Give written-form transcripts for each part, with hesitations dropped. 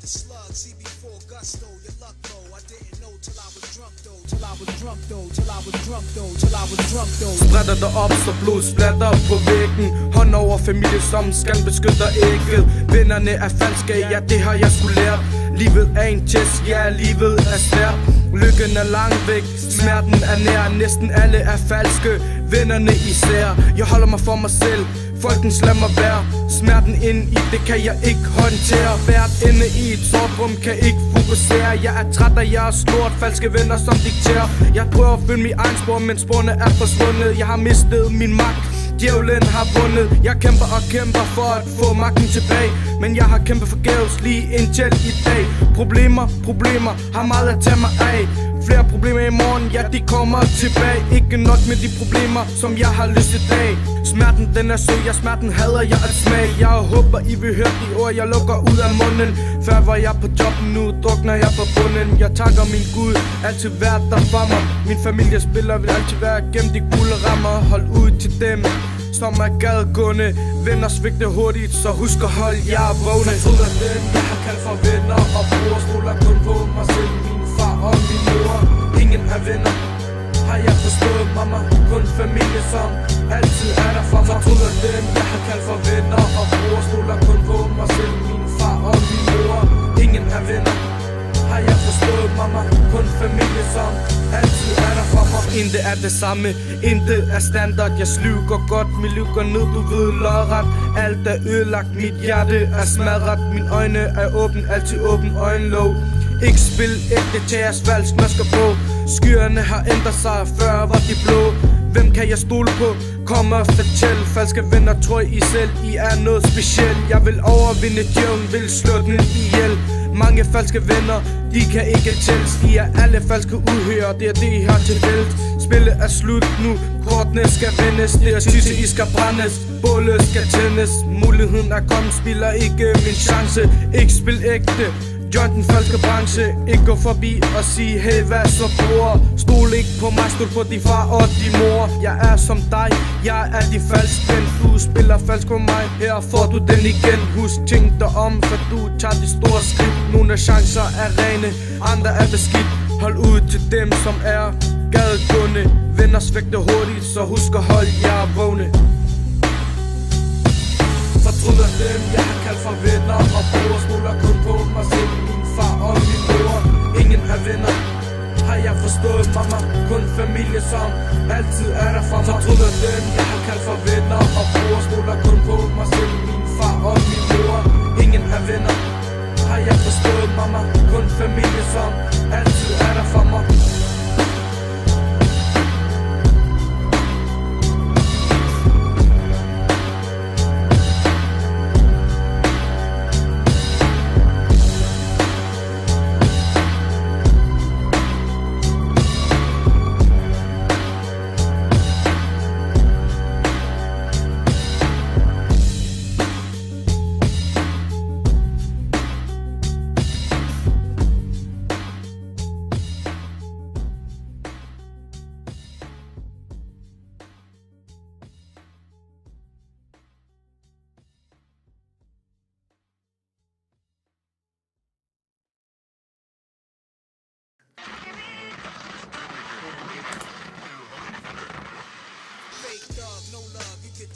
the slug, CB4 gusto, your luck low. I didn't know till I was drunk though, till I was drunk though, till I was drunk though, till I was drunk though. Spretter der op, så blod splatter på væggen. Hånd over familie, som skal beskytte ægget. Vennerne er falske, ja det har jeg sgu lært. Livet er en test, ja livet er svært. Lykken er langt væk, smerten er nær. Næsten alle er falske, vennerne især. Jeg holder mig for mig selv, folkens lad mig være. Smerten inde i, det kan jeg ikke håndtere. Hvert inde i et sort rum kan ikke fokusere. Jeg er træt af jeres lort, falske venner som dikterer. Jeg prøver at følge min egen spor, men sporene er forsvundet. Jeg har mistet min magt, djævlen har vundet. Jeg kæmper og kæmper for at få magten tilbage, men jeg har kæmpet forgæves lige indtil i dag. Problemer, har meget at tage mig af. Flere problemer i morgen, ja de kommer tilbage. Ikke nok med de problemer, som jeg har lyst i dag. Smerten den er sød, ja smerten hader jeg at smage. Jeg håber I vil høre de ord, jeg lukker ud af munden. Før var jeg på jobben, nu drukner jeg på bunden. Jeg takker min Gud, altid været der for mig. Min familie spiller, vil altid være gennem de gule rammer. Hold ud til dem, som er gadegående. Venner svigter hurtigt, så husk at holde jer vågne. Fortryder dem, jeg har kaldt for venner og bror. Stoler kun på mig selv, min far og min mor. Ingen er venner, har jeg forstået mamma. Kun familie, som altid er der for mig. Fortryder dem, jeg har kaldt for venner og bror. Stoler kun på mig selv, min far og min mor. Ingen er venner, har jeg forstået mamma. Kun familie, som altid er der for mig. Intet er det samme, intet er standard. Jeg sluger godt, mit liv går ned, du ved lodret. Alt er ødelagt, mit hjerte er smadret. Mine øjne er åben, altid åben øjenlåg. Ikke spil ægte til jeres falsk masker på. Skyerne har ændret sig, før var de blå. Hvem kan jeg stole på? Kom og fortæl. Falske venner, tror I selv, I er noget specielt. Jeg vil overvinde djævlen, vil slå den ihjel. Mange falske venner, de kan ikke tælles. I er alle falske udhører, det er det I har til fælles. Spillet er slut nu, kortene skal vendes. Det er tyse, I skal brændes, bålet skal tændes. Muligheden er kommet, spiller ikke min chance. Ikke spil ægte, join den falske branche. Ikke gå forbi og sige, hey hvad så bror. Stol ikke på mig, stol på din far og din mor. Jeg er som dig, jeg er de falske ven. Du spiller falsk på mig, her får du den igen. Husk, tænk dig om, for du tager de store skridt. Nogle chancer er rene, andre er beskidt. Hold ud til dem, som er gadegående. Venner svigter hurtigt, så husk at holde jer vågne. Fortryder dem, jeg har kaldt for venner og bror. Stoler kun på mig selv, min far og min mor. Ingen er venner, har jeg forstået mamma. Kun familie, som altid er der for mig. Fortryder dem, jeg har kaldt for venner og bror. Stoler kun på mig selv, min far og min mor. Ingen er venner, har jeg forstået mamma. Kun familie, som altid er der for mig.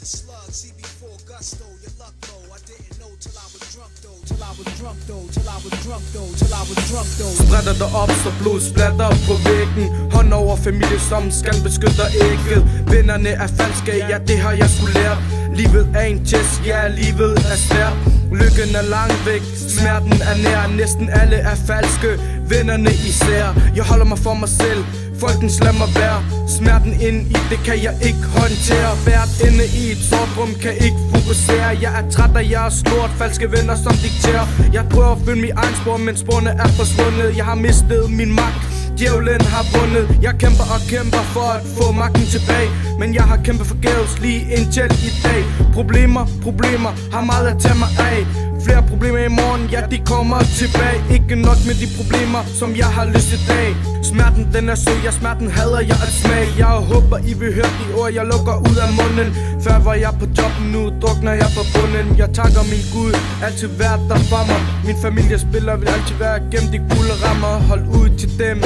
Slug, CB4 gusto, your luck low. I didn't know till I was drunk though, till I was drunk though, till I was drunk though, till I was drunk though. Spretter der op, så blod splatter på væggen. Hånd over familie, som skal beskytte ægget. Vennerne er falske, ja det har jeg sgu lært. Livet er en test, ja livet er svært. Lykken er langt væk, smerten er nær. Næsten alle er falske, vennerne især. Jeg holder mig for mig selv, folkens lad mig være. Smerten inde i, det kan jeg ikke håndtere. Hvert inde i et sort rum kan ikke fokusere. Jeg er træt af jeres lort, falske venner som dikterer. Jeg prøver at følge min egen spor, men sporene er forsvundet. Jeg har mistet min magt, djævlen har vundet. Jeg kæmper og kæmper for at få magten tilbage, men jeg har kæmpet forgæves lige indtil i dag. Problemer, har meget at tage mig af. Flere problemer i morgen, ja de kommer tilbage. Ikke nok med de problemer, som jeg har lyst i dag. Smerten den er sød, ja smerten hader jeg at smage. Jeg håber I vil høre de ord, jeg lukker ud af munden. Før var jeg på job, nu drukner jeg på bunden. Jeg takker min Gud, altid været der for mig. Min familie spiller vil altid være gennem de gule rammer. Hold ud til dem,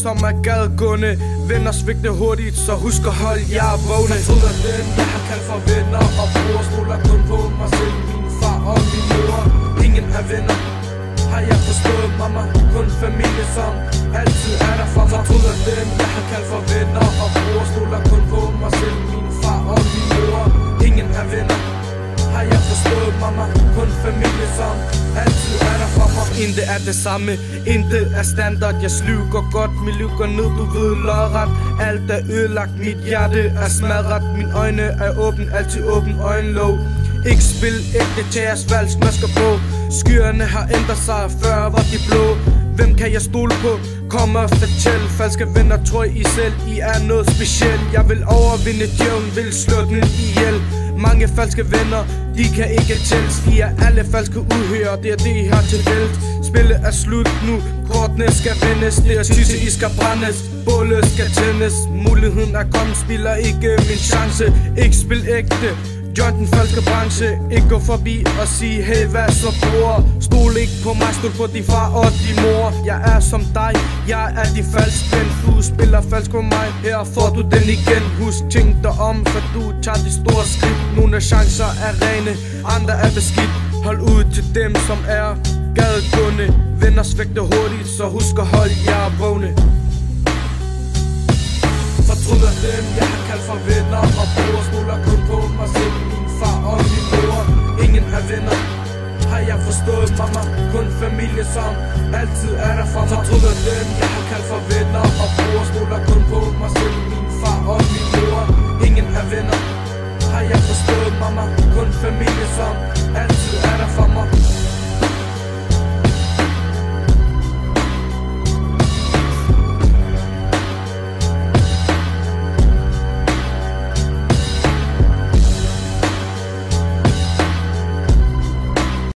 som er gadegående. Venner svigter hurtigt, så husk at holde jer vågne. Fortryder dem, jeg har kaldt for venner og bror. Stoler kun på mig selv, min far og min mor. Ingen er venner, har jeg forstået, mamma. Kun familie, som altid er der for mig. Fortryder dem, jeg har kaldt for venner og bror. Stoler kun på mig selv, min far og min mor. Ingen er venner, har jeg forstået, mamma. Kun familie, som altid er der for mig. Intet er det samme, intet er standard. Jeg sluger godt, mit liv går ned, du ved lodret. Alt er ødelagt, mit hjerte er smadret. Mine øjne er åben, altid åben øjenlåg. Ikke spil ægte til jeres falsk masker på. Skyerne har ændret sig, før var de blå. Hvem kan jeg stole på? Kom og fortæl. Falske venner, tror I selv, I er noget specielt. Jeg vil overvinde djævlen, vil slå den ihjel. Mange falske venner, de kan ikke tælles. I er alle falske uhører, det er det I har til fælles. Spillet er slut nu, kortene skal vendes. Det er tisse, I skal brændes, bålet skal tændes. Muligheden er kommet, spiller ikke min chance. Ikke spil ægte, join den falske branche. Ikke gå forbi og sige, hey hvad så bror. Stol ikke på mig, stol på din far og din mor. Jeg er som dig, jeg er de falske ven. Du spiller falsk på mig, her får du den igen. Husk, tænk dig om, for du tager de store skridt. Nogle chancer er rene, andre er beskidt. Hold ud til dem, som er gadegående. Venner svigter hurtigt, så husk at holde jer vågne. Fortryder dem, jeg har kaldt for venner og bror. Stoler kun på mig selv, min far og min mor. Ingen er venner, har jeg forstået, mamma. Kun familie, som altid er der for mig. Fortryder dem, jeg har kaldt for venner og bror. Stoler kun på mig selv, min far og min mor. Ingen er venner, har jeg forstået, mamma. Kun familie, som altid